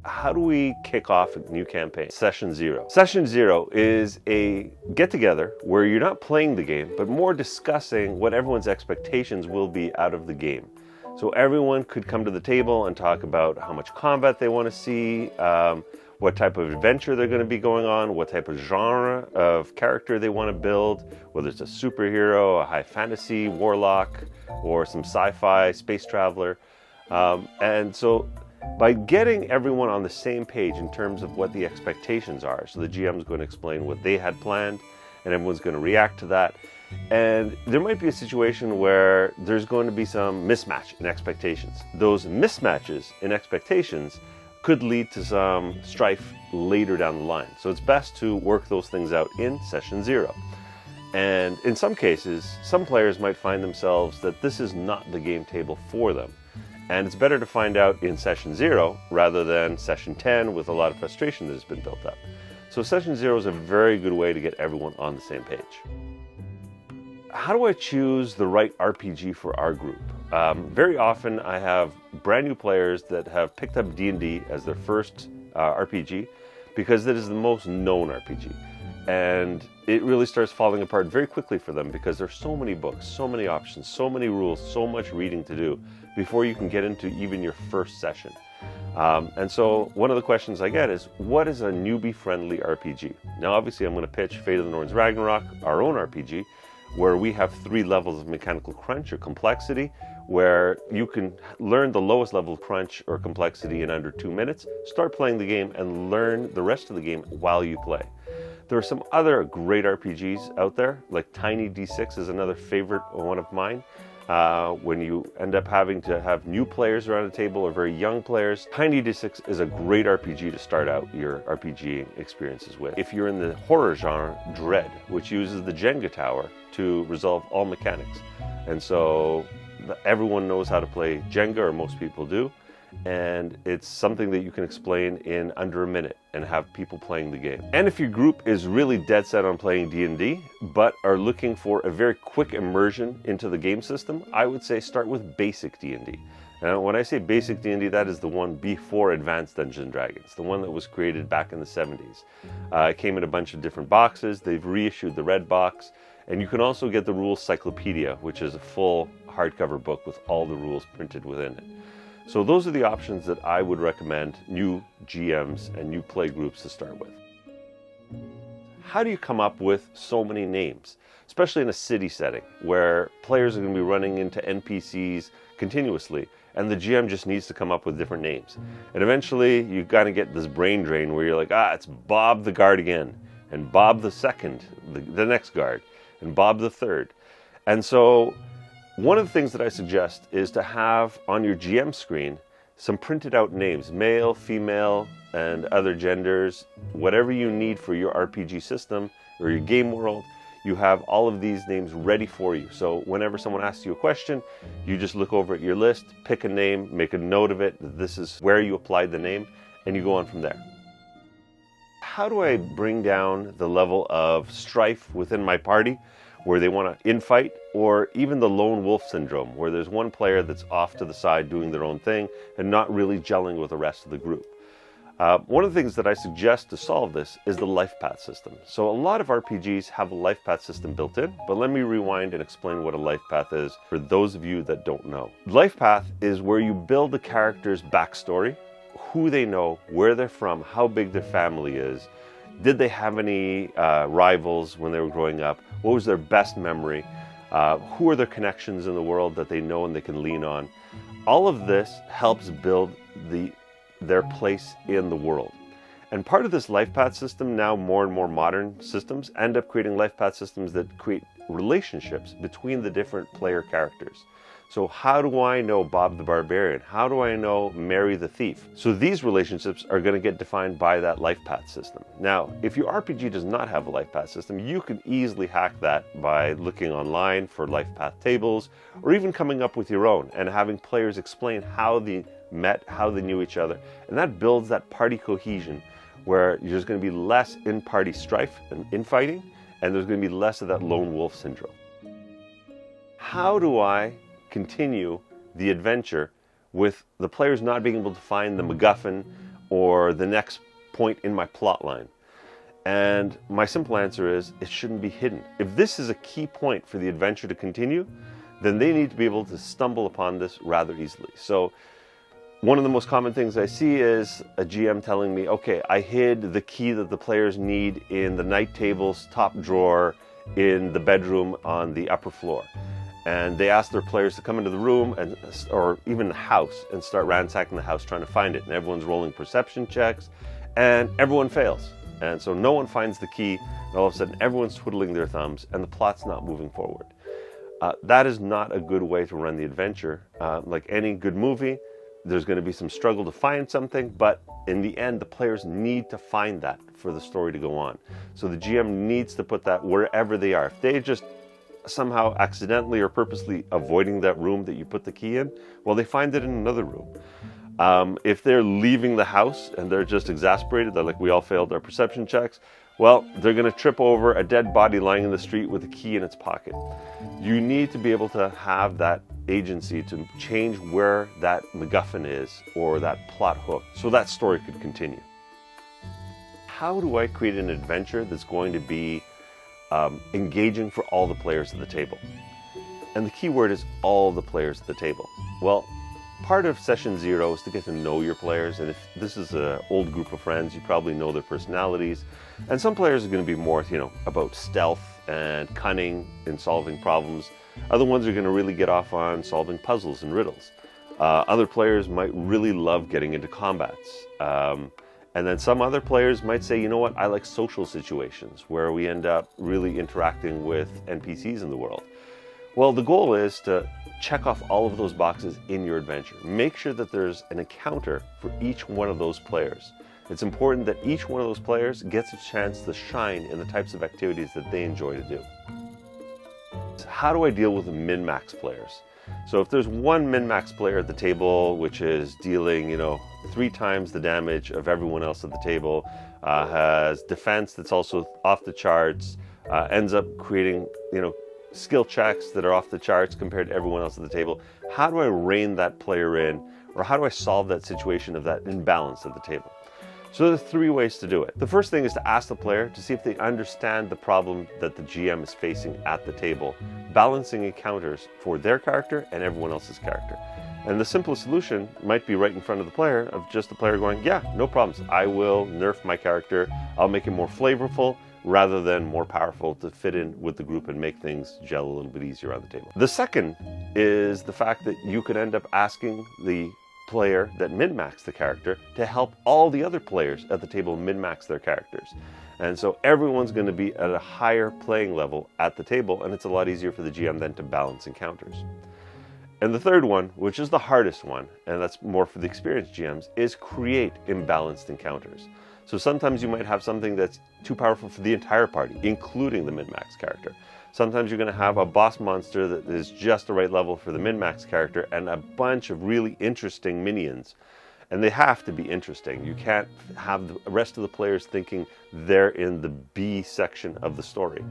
How do we kick off a new campaign? Session 0. Session 0 is a get-together where you're not playing the game, but more discussing what everyone's expectations will be out of the game. So everyone could come to the table and talk about how much combat they want to see, what type of adventure they're going to be going on, what type of genre of character they want to build, whether it's a superhero, a high fantasy, warlock, or some sci-fi, space traveler. And so by getting everyone on the same page in terms of what the expectations are, so the GM is going to explain what they had planned, and everyone's going to react to that. And there might be a situation where there's going to be some mismatch in expectations. Those mismatches in expectations could lead to some strife later down the line. So it's best to work those things out in session 0. And in some cases, some players might find themselves that this is not the game table for them. And it's better to find out in session 0 rather than session 10 with a lot of frustration that has been built up. So session 0 is a very good way to get everyone on the same page. How do I choose the right RPG for our group? Very often I have brand new players that have picked up D&D as their first RPG because it is the most known RPG. And it really starts falling apart very quickly for them because there's so many books, so many options, so many rules, so much reading to do before you can get into even your first session. And so one of the questions I get is, what is a newbie-friendly RPG? Now, obviously, I'm going to pitch Fate of the Norns Ragnarok, our own RPG, where we have 3 levels of mechanical crunch or complexity, where you can learn the lowest level of crunch or complexity in under 2 minutes, start playing the game, and learn the rest of the game while you play. There are some other great RPGs out there, like Tiny D6 is another favorite one of mine. When you end up having to have new players around a table or very young players, Tiny D6 is a great RPG to start out your RPG experiences with. If you're in the horror genre, Dread, which uses the Jenga tower to resolve all mechanics. And so everyone knows how to play Jenga, or most people do. And it's something that you can explain in under a minute and have people playing the game. And if your group is really dead set on playing D&D, but are looking for a very quick immersion into the game system, I would say start with basic D&D. Now, when I say basic D&D, that is the one before Advanced Dungeons & Dragons, the one that was created back in the 70s. It came in a bunch of different boxes. They've reissued the red box. And you can also get the Rules Cyclopedia, which is a full hardcover book with all the rules printed within it. So those are the options that I would recommend new GMs and new play groups to start with. How do you come up with so many names, especially in a city setting where players are going to be running into NPCs continuously and the GM just needs to come up with different names? And eventually you kind of get this brain drain where you're like, it's Bob the guard again, and Bob the second, the next guard, and Bob the third. And so one of the things that I suggest is to have on your GM screen some printed out names, male, female, and other genders, whatever you need for your RPG system or your game world. You have all of these names ready for you. So whenever someone asks you a question, you just look over at your list, pick a name, make a note of it, that this is where you applied the name, and you go on from there. How do I bring down the level of strife within my party where they want to infight, or even the lone wolf syndrome, where there's one player that's off to the side doing their own thing and not really gelling with the rest of the group? One of the things that I suggest to solve this is the life path system. So a lot of RPGs have a life path system built in, but let me rewind and explain what a life path is for those of you that don't know. Life path is where you build the character's backstory, who they know, where they're from, how big their family is. Did they have any rivals when they were growing up? What was their best memory? Who are their connections in the world that they know and they can lean on? All of this helps build their place in the world. And part of this life path system, now more and more modern systems, end up creating life path systems that create relationships between the different player characters. So how do I know Bob the Barbarian? How do I know Mary the Thief? So these relationships are going to get defined by that life path system. Now, if your RPG does not have a life path system, you can easily hack that by looking online for life path tables, or even coming up with your own and having players explain how they met, how they knew each other. And that builds that party cohesion where there's going to be less in-party strife and infighting, and there's going to be less of that lone wolf syndrome. How do I continue the adventure with the players not being able to find the MacGuffin or the next point in my plot line? And my simple answer is, it shouldn't be hidden. If this is a key point for the adventure to continue, then they need to be able to stumble upon this rather easily. So one of the most common things I see is a GM telling me, okay, I hid the key that the players need in the night table's top drawer in the bedroom on the upper floor. And they ask their players to come into the room or even the house and start ransacking the house trying to find it. And everyone's rolling perception checks and everyone fails. And so no one finds the key, and all of a sudden everyone's twiddling their thumbs and the plot's not moving forward. That is not a good way to run the adventure. Like any good movie, there's going to be some struggle to find something, but in the end, the players need to find that for the story to go on. So the GM needs to put that wherever they are. If they just somehow accidentally or purposely avoiding that room that you put the key in, well, they find it in another room. If they're leaving the house and they're just exasperated, they're like, we all failed our perception checks, well, they're going to trip over a dead body lying in the street with a key in its pocket. You need to be able to have that agency to change where that MacGuffin is or that plot hook so that story could continue. How do I create an adventure that's going to be engaging for all the players at the table? And the key word is all the players at the table. Well, part of session 0 is to get to know your players, and if this is an old group of friends, you probably know their personalities. And some players are going to be more, about stealth and cunning in solving problems. Other ones are going to really get off on solving puzzles and riddles. Other players might really love getting into combats. And then some other players might say, you know what, I like social situations where we end up really interacting with NPCs in the world. Well, the goal is to check off all of those boxes in your adventure. Make sure that there's an encounter for each one of those players. It's important that each one of those players gets a chance to shine in the types of activities that they enjoy to do. How do I deal with the min-max players? So if there's one min-max player at the table, which is dealing, 3 times the damage of everyone else at the table, has defense that's also off the charts, ends up creating, skill checks that are off the charts compared to everyone else at the table. How do I rein that player in, or how do I solve that situation of that imbalance at the table? So there are 3 ways to do it. The first thing is to ask the player to see if they understand the problem that the GM is facing at the table, balancing encounters for their character and everyone else's character. And the simplest solution might be right in front of the player, of just the player going, yeah, no problems. I will nerf my character. I'll make it more flavorful, rather than more powerful to fit in with the group and make things gel a little bit easier on the table. The second is the fact that you could end up asking the player that min-maxed the character to help all the other players at the table min-max their characters. And so everyone's going to be at a higher playing level at the table, and it's a lot easier for the GM then to balance encounters. And the third one, which is the hardest one, and that's more for the experienced GMs, is create imbalanced encounters. So sometimes you might have something that's too powerful for the entire party, including the min-max character. Sometimes you're going to have a boss monster that is just the right level for the min-max character and a bunch of really interesting minions. And they have to be interesting. You can't have the rest of the players thinking they're in the B section of the story.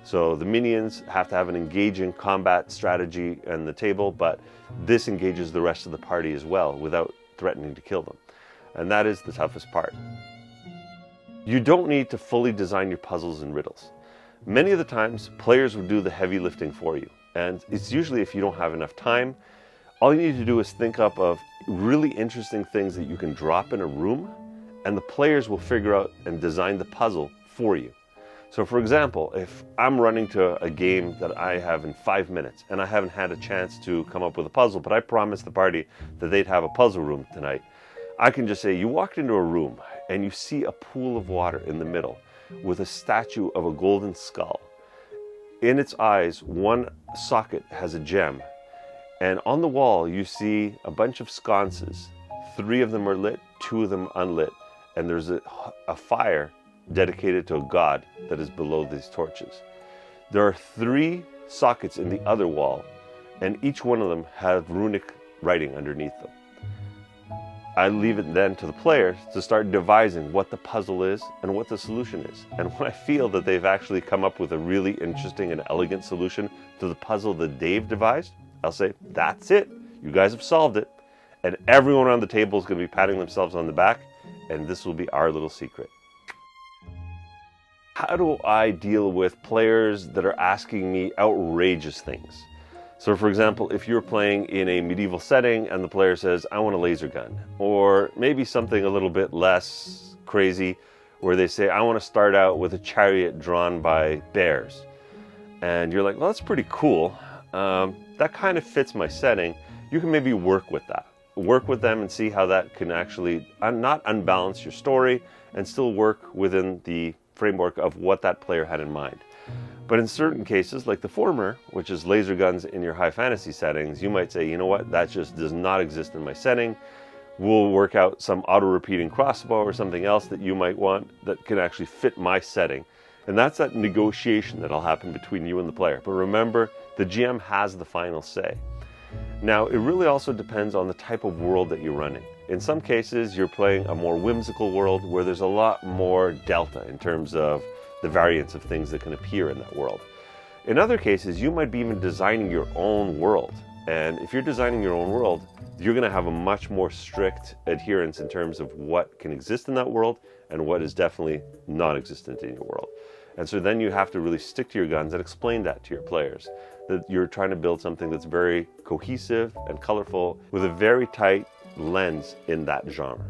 So the minions have to have an engaging combat strategy on the table, but this engages the rest of the party as well without threatening to kill them. And that is the toughest part. You don't need to fully design your puzzles and riddles. Many of the times, players will do the heavy lifting for you. And it's usually if you don't have enough time, all you need to do is think up of really interesting things that you can drop in a room, and the players will figure out and design the puzzle for you. So for example, if I'm running to a game that I have in 5 minutes, and I haven't had a chance to come up with a puzzle, but I promised the party that they'd have a puzzle room tonight, I can just say, you walked into a room, and you see a pool of water in the middle, with a statue of a golden skull. In its eyes, one socket has a gem, and on the wall you see a bunch of sconces. 3 of them are lit, 2 of them unlit, and there's a fire dedicated to a god that is below these torches. There are 3 sockets in the other wall, and each one of them have runic writing underneath them. I leave it then to the players to start devising what the puzzle is and what the solution is. And when I feel that they've actually come up with a really interesting and elegant solution to the puzzle that they've devised, I'll say, that's it. You guys have solved it. And everyone around the table is going to be patting themselves on the back and this will be our little secret. How do I deal with players that are asking me outrageous things? So for example, if you're playing in a medieval setting and the player says, I want a laser gun, or maybe something a little bit less crazy where they say, I want to start out with a chariot drawn by bears. And you're like, well, that's pretty cool. That kind of fits my setting. You can maybe work with that. Work with them and see how that can actually not unbalance your story and still work within the framework of what that player had in mind. But in certain cases, like the former, which is laser guns in your high fantasy settings, you might say, you know what, that just does not exist in my setting. We'll work out some auto-repeating crossbow or something else that you might want that can actually fit my setting. And that's that negotiation that'll happen between you and the player. But remember, the GM has the final say. Now, it really also depends on the type of world that you're running. In some cases, you're playing a more whimsical world where there's a lot more delta in terms of the variance of things that can appear in that world. In other cases, you might be even designing your own world. And if you're designing your own world, you're going to have a much more strict adherence in terms of what can exist in that world and what is definitely non-existent in your world. And so then you have to really stick to your guns and explain that to your players, that you're trying to build something that's very cohesive and colorful with a very tight lens in that genre.